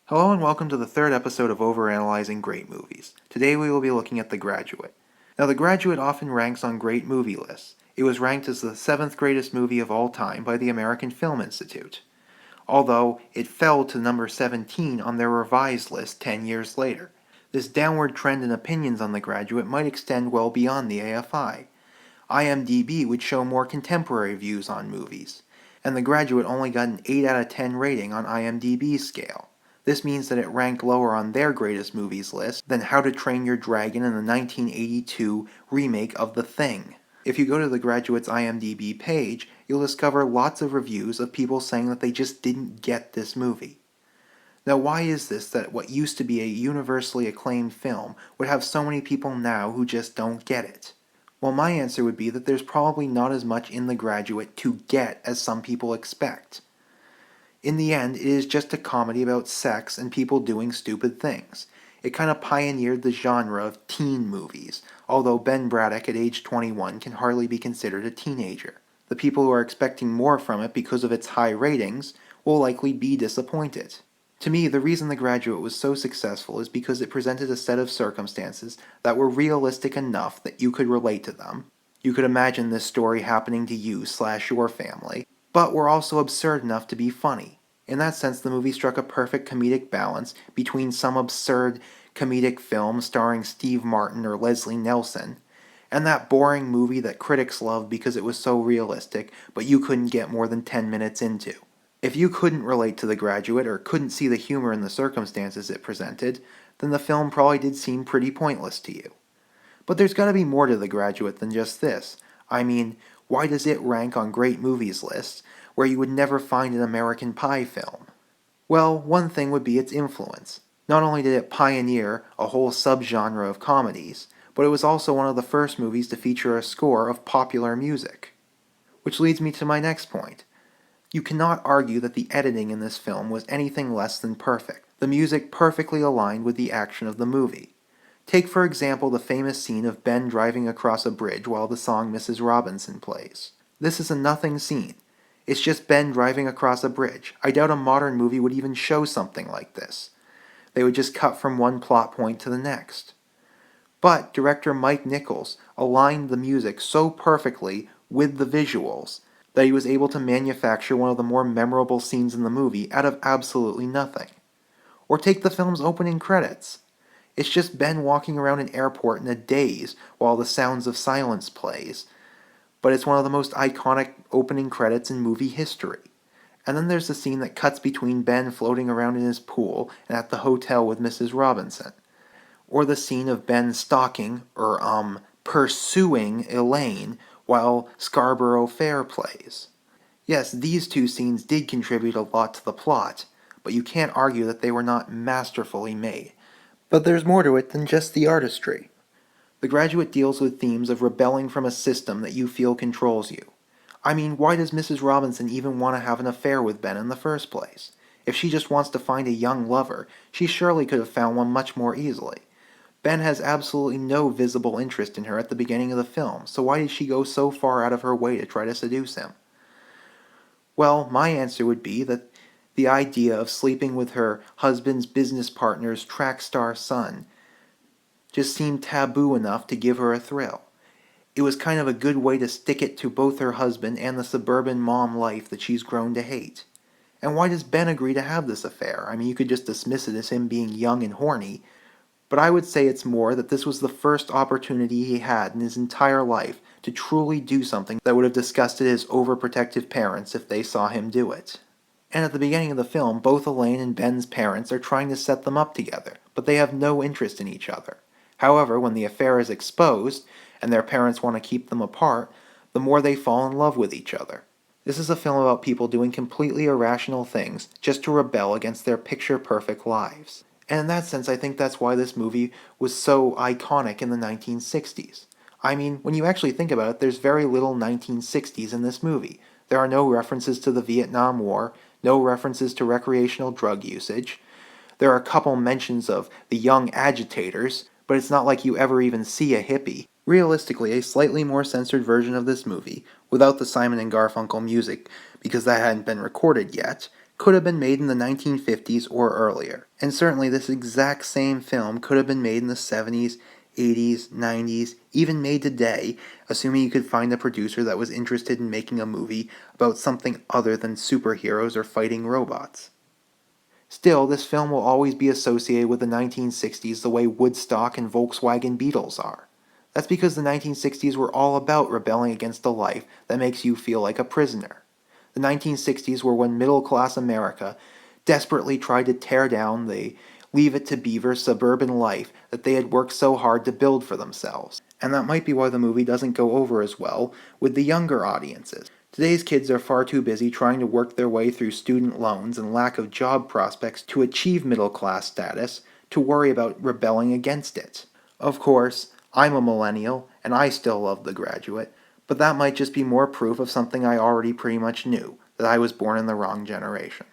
Hello and welcome to the third episode of Overanalyzing Great Movies. Today we will be looking at The Graduate. Now, The Graduate often ranks on great movie lists. It was ranked as the seventh greatest movie of all time by the American Film Institute, although it fell to number 17 on their revised list 10 years later. This downward trend in opinions on The Graduate might extend well beyond the AFI. IMDb would show more contemporary views on movies, and The Graduate only got an 8 out of 10 rating on IMDb's scale. This means that it ranked lower on their greatest movies list than How to Train Your Dragon and the 1982 remake of The Thing. If you go to The Graduate's IMDb page, you'll discover lots of reviews of people saying that they just didn't get this movie. Now, why is this that what used to be a universally acclaimed film would have so many people now who just don't get it? Well, my answer would be that there's probably not as much in The Graduate to get as some people expect. In the end, it is just a comedy about sex and people doing stupid things. It kind of pioneered the genre of teen movies, although Ben Braddock at age 21 can hardly be considered a teenager. The people who are expecting more from it because of its high ratings will likely be disappointed. To me, the reason The Graduate was so successful is because it presented a set of circumstances that were realistic enough that you could relate to them. You could imagine this story happening to you/your family, but were also absurd enough to be funny. In that sense, the movie struck a perfect comedic balance between some absurd comedic film starring Steve Martin or Leslie Nielsen, and that boring movie that critics loved because it was so realistic, but you couldn't get more than 10 minutes into. If you couldn't relate to The Graduate or couldn't see the humor in the circumstances it presented, then the film probably did seem pretty pointless to you. But there's gotta be more to The Graduate than just this. I mean, why does it rank on great movies lists where you would never find an American Pie film? Well, one thing would be its influence. Not only did it pioneer a whole subgenre of comedies, but it was also one of the first movies to feature a score of popular music. Which leads me to my next point. You cannot argue that the editing in this film was anything less than perfect. The music perfectly aligned with the action of the movie. Take, for example, the famous scene of Ben driving across a bridge while the song Mrs. Robinson plays. This is a nothing scene. It's just Ben driving across a bridge. I doubt a modern movie would even show something like this. They would just cut from one plot point to the next. But director Mike Nichols aligned the music so perfectly with the visuals that he was able to manufacture one of the more memorable scenes in the movie out of absolutely nothing. Or take the film's opening credits. It's just Ben walking around an airport in a daze while The Sounds of Silence plays, but it's one of the most iconic opening credits in movie history. And then there's the scene that cuts between Ben floating around in his pool and at the hotel with Mrs. Robinson. Or the scene of Ben stalking, pursuing Elaine while Scarborough Fair plays. Yes, these two scenes did contribute a lot to the plot, but you can't argue that they were not masterfully made. But there's more to it than just the artistry. The Graduate deals with themes of rebelling from a system that you feel controls you. I mean, why does Mrs. Robinson even want to have an affair with Ben in the first place? If she just wants to find a young lover, she surely could have found one much more easily. Ben has absolutely no visible interest in her at the beginning of the film, so why did she go so far out of her way to try to seduce him? Well, my answer would be that the idea of sleeping with her husband's business partner's track star son just seemed taboo enough to give her a thrill. It was kind of a good way to stick it to both her husband and the suburban mom life that she's grown to hate. And why does Ben agree to have this affair? I mean, you could just dismiss it as him being young and horny, but I would say it's more that this was the first opportunity he had in his entire life to truly do something that would have disgusted his overprotective parents if they saw him do it. And at the beginning of the film, both Elaine and Ben's parents are trying to set them up together, but they have no interest in each other. However, when the affair is exposed, and their parents want to keep them apart, the more they fall in love with each other. This is a film about people doing completely irrational things just to rebel against their picture-perfect lives. And in that sense, I think that's why this movie was so iconic in the 1960s. I mean, when you actually think about it, there's very little 1960s in this movie. There are no references to the Vietnam War, no references to recreational drug usage. There are a couple mentions of the young agitators, but it's not like you ever even see a hippie. Realistically, a slightly more censored version of this movie, without the Simon and Garfunkel music, because that hadn't been recorded yet, could have been made in the 1950s or earlier. And certainly this exact same film could have been made in the 70s, 80s, 90s, even made today, assuming you could find a producer that was interested in making a movie about something other than superheroes or fighting robots. Still, this film will always be associated with the 1960s the way Woodstock and Volkswagen Beetles are. That's because the 1960s were all about rebelling against a life that makes you feel like a prisoner. The 1960s were when middle-class America desperately tried to tear down the Leave It to Beaver suburban life that they had worked so hard to build for themselves. And that might be why the movie doesn't go over as well with the younger audiences. Today's kids are far too busy trying to work their way through student loans and lack of job prospects to achieve middle-class status to worry about rebelling against it. Of course, I'm a millennial, and I still love The Graduate, but that might just be more proof of something I already pretty much knew, that I was born in the wrong generation.